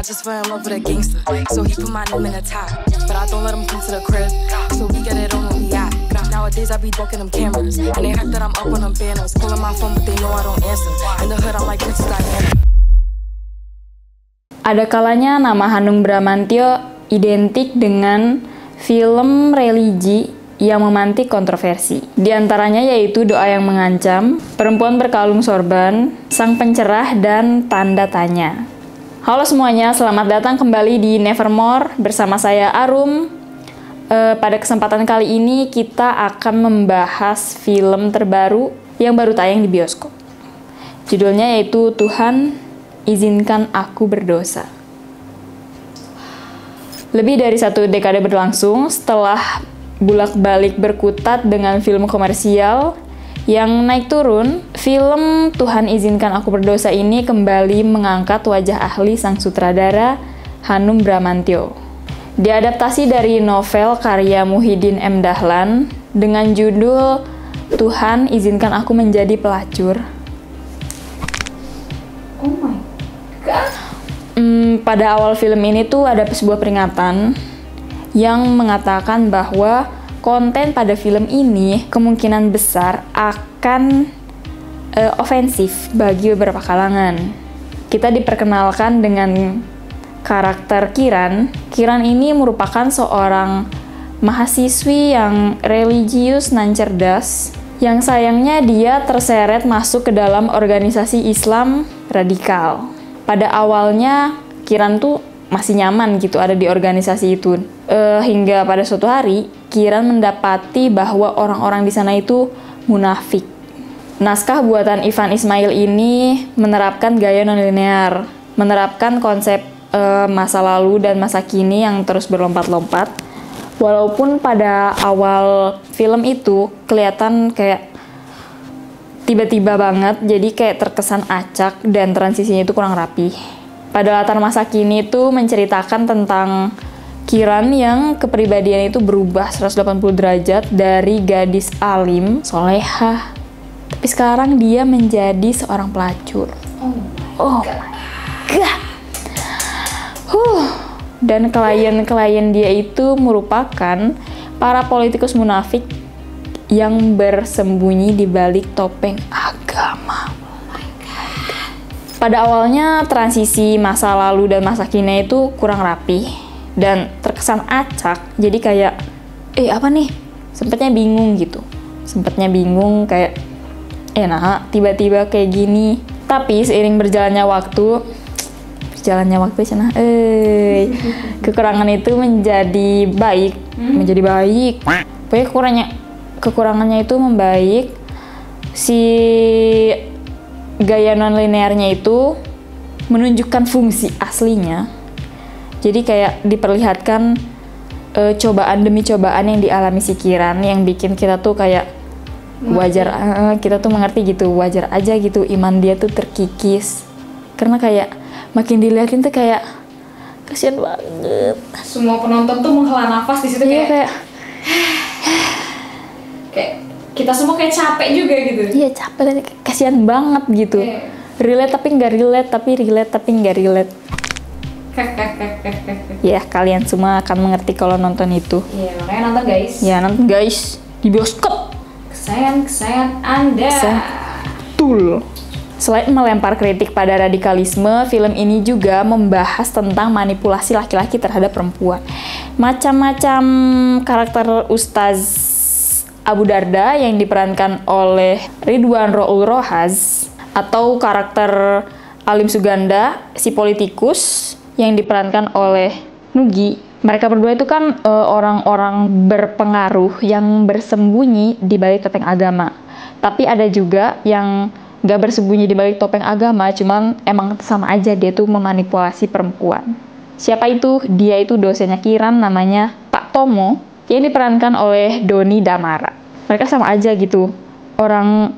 I just fell in love with a gangster, so he put my name in the top. But I don't let him come to the crib, so we get it on when we out. Nowadays I be ducking them cameras, and they heard that I'm up on them banners. Calling my phone, but they know I don't answer. In the hood, I'm like Princess Diana. Ada kalanya nama Hanung Bramantyo identik dengan film religi yang memantik kontroversi. Di antaranya yaitu Doa yang Mengancam, Perempuan Berkalung Sorban, Sang Pencerah, dan Tanda Tanya. Halo semuanya, selamat datang kembali di Nevermore bersama saya Arum. Pada kesempatan kali ini kita akan membahas film terbaru yang baru tayang di bioskop. Judulnya yaitu Tuhan Izinkan Aku Berdosa. Lebih dari 1 dekade berlangsung setelah bolak-balik berkutat dengan film komersial yang naik turun, film Tuhan Izinkan Aku Berdosa ini kembali mengangkat wajah ahli sang sutradara Hanung Bramantyo. Diadaptasi dari novel karya Muhyiddin M. Dahlan dengan judul Tuhan Izinkan Aku Menjadi Pelacur. Oh my god. Pada awal film ini tuh ada sebuah peringatan yang mengatakan bahwa konten pada film ini kemungkinan besar akan ofensif bagi beberapa kalangan. Kita diperkenalkan dengan karakter Kiran. Kiran ini merupakan seorang mahasiswi yang religius dan cerdas, yang sayangnya dia terseret masuk ke dalam organisasi Islam radikal. Pada awalnya Kiran tuh masih nyaman gitu ada di organisasi itu, hingga pada suatu hari Kiran mendapati bahwa orang-orang di sana itu munafik. Naskah buatan Ivan Ismail ini menerapkan gaya nonlinear, menerapkan konsep masa lalu dan masa kini yang terus berlompat-lompat. Walaupun pada awal film itu kelihatan kayak tiba-tiba banget, jadi kayak terkesan acak dan transisinya itu kurang rapi. Pada latar masa kini itu menceritakan tentang Kiran yang kepribadian itu berubah 180 derajat dari gadis alim, solehah, tapi sekarang dia menjadi seorang pelacur. Oh my god. Dan klien-klien dia itu merupakan para politikus munafik yang bersembunyi di balik topeng agama. Pada awalnya transisi masa lalu dan masa kini itu kurang rapi dan terkesan acak, jadi kayak apa nih? Sempatnya bingung gitu. Sempatnya bingung kayak nah tiba-tiba kayak gini. Tapi seiring berjalannya waktu sana kekurangan itu menjadi baik. Pokoknya kekurangannya itu membaik. Si gaya non-linearnya itu menunjukkan fungsi aslinya. Jadi kayak diperlihatkan cobaan demi cobaan yang dialami si Kiran, yang bikin kita tuh kayak wajar, kita tuh mengerti gitu, wajar aja gitu iman dia tuh terkikis. Karena kayak makin dilihatin tuh kayak kasihan banget. Semua penonton tuh menghela nafas di situ, kayak kita semua kayak capek juga gitu. Iya, capek dan kasihan banget gitu. Relate tapi nggak relate, tapi relate tapi nggak relate. Ya, kalian semua akan mengerti kalau nonton itu. Iya, makanya nonton guys. Ya, nonton guys di bioskop. Kesayangan Anda. Betul. Selain melempar kritik pada radikalisme, film ini juga membahas tentang manipulasi laki-laki terhadap perempuan. Macam-macam karakter Ustaz Abu Darda yang diperankan oleh Ridwan Roul Rohaz, atau karakter Alim Suganda, si politikus yang diperankan oleh Nugi. Mereka berdua itu kan orang-orang berpengaruh yang bersembunyi di balik topeng agama. Tapi ada juga yang gak bersembunyi di balik topeng agama, cuman emang sama aja dia tuh memanipulasi perempuan. Siapa itu? Dia itu dosennya Kiran, namanya Pak Tomo, yang diperankan oleh Doni Damara. Mereka sama aja gitu, orang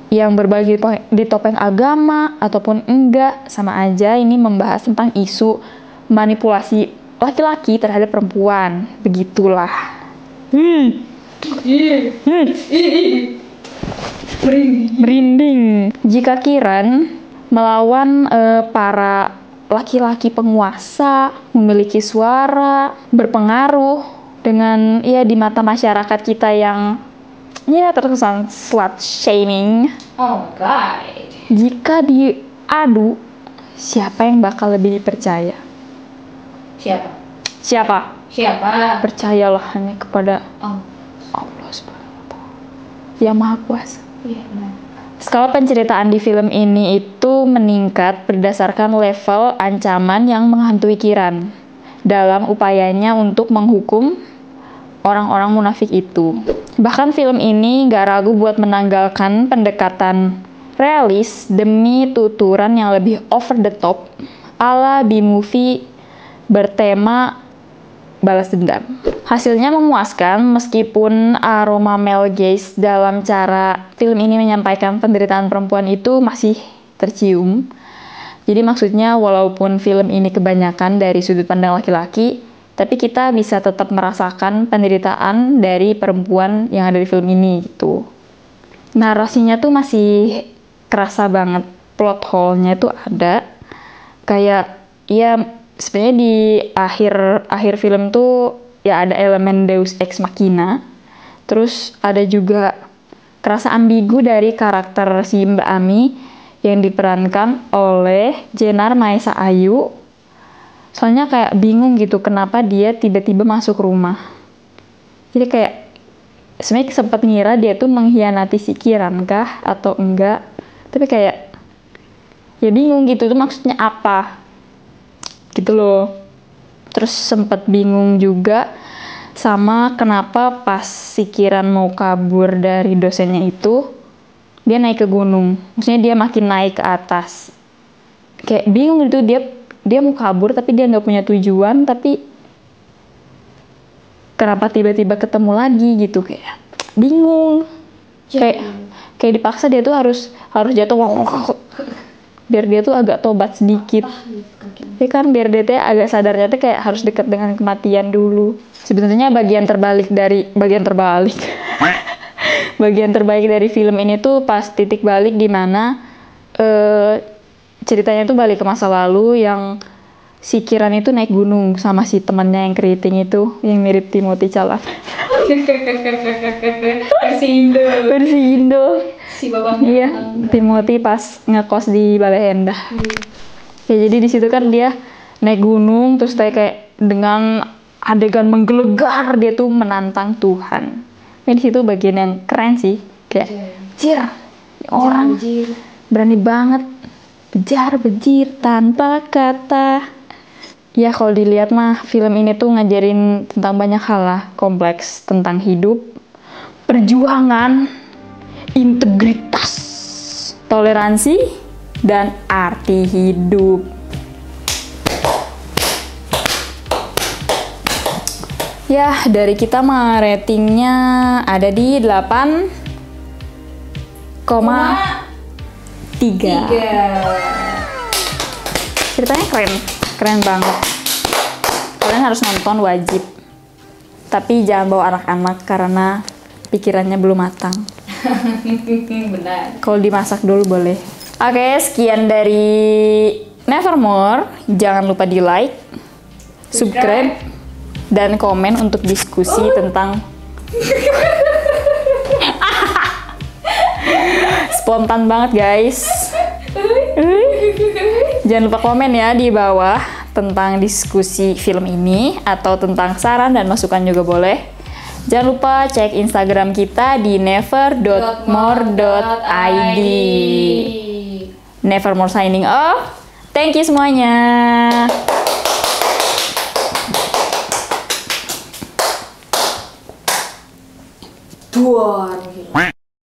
yang berbagi di topeng agama ataupun enggak, sama aja ini membahas tentang isu manipulasi laki-laki terhadap perempuan. Begitulah. Merinding. Jika Kiran melawan para laki-laki penguasa, memiliki suara, berpengaruh dengan ya di mata masyarakat kita yang ya terkesan slut shaming. Oh my god. Jika diadu, siapa yang bakal lebih dipercaya? Siapa? Percayalah hanya kepada Allah Subhanahu wa Ta'ala yang Maha Kuasa. Iya, benar. Skala penceritaan di film ini itu meningkat berdasarkan level ancaman yang menghantui Kiran dalam upayanya untuk menghukum orang-orang munafik itu. Bahkan film ini gak ragu buat menanggalkan pendekatan realis demi tuturan yang lebih over the top ala B-movie bertema balas dendam. Hasilnya memuaskan meskipun aroma male gaze dalam cara film ini menyampaikan penderitaan perempuan itu masih tercium. Jadi maksudnya walaupun film ini kebanyakan dari sudut pandang laki-laki, tapi kita bisa tetap merasakan penderitaan dari perempuan yang ada di film ini gitu. Narasinya tuh masih kerasa banget, plot hole-nya tuh ada. Kayak ya sebenarnya di akhir film tuh ya ada elemen Deus Ex Machina. Terus ada juga kerasa ambigu dari karakter si Mbak Ami yang diperankan oleh Jenar Maesa Ayu. Soalnya kayak bingung gitu kenapa dia tiba-tiba masuk rumah. Jadi kayak sebenarnya sempat ngira dia tuh mengkhianati si Kiran kah atau enggak. Tapi kayak ya bingung gitu, tuh maksudnya apa gitu loh. Terus sempat bingung juga sama kenapa pas si Kiran mau kabur dari dosennya itu dia naik ke gunung. Maksudnya dia makin naik ke atas. Kayak bingung gitu, dia mau kabur tapi dia nggak punya tujuan, tapi kenapa tiba-tiba ketemu lagi gitu, kayak bingung. Kayak dipaksa dia tuh harus jatuh biar dia tuh agak tobat sedikit. Ya kan biar dia tuh agak sadarnya tuh kayak harus dekat dengan kematian dulu. Sebenarnya bagian terbaik dari film ini tuh pas titik balik di mana ceritanya tuh balik ke masa lalu yang si Kiran itu naik gunung sama si temannya yang keriting itu yang mirip Timothy Chalamet. Versi Indo. Si babangnya. Iya, Timothy pas ngekos di Balai Endah. Ya jadi di situ kan dia naik gunung terus kayak dengan adegan menggelegar dia tuh menantang Tuhan. Ya di situ bagian yang keren sih. Kayak orang berani banget bejir tanpa kata. Ya kalau dilihat mah film ini tuh ngajarin tentang banyak hal lah, kompleks, tentang hidup, perjuangan, integritas, toleransi, dan arti hidup. Ya, dari kita mah ratingnya ada di 8,3. Ceritanya keren banget. Kalian harus nonton, wajib. Tapi jangan bawa anak-anak karena pikirannya belum matang. Benar. Kalau dimasak dulu boleh. Oke, sekian dari Nevermore. Jangan lupa di like, subscribe, dan komen untuk diskusi tentang spontan banget guys. Jangan lupa komen ya di bawah tentang diskusi film ini atau tentang saran dan masukan juga boleh. Jangan lupa cek Instagram kita di never.more.id. Nevermore signing off. Thank you semuanya. Tuan.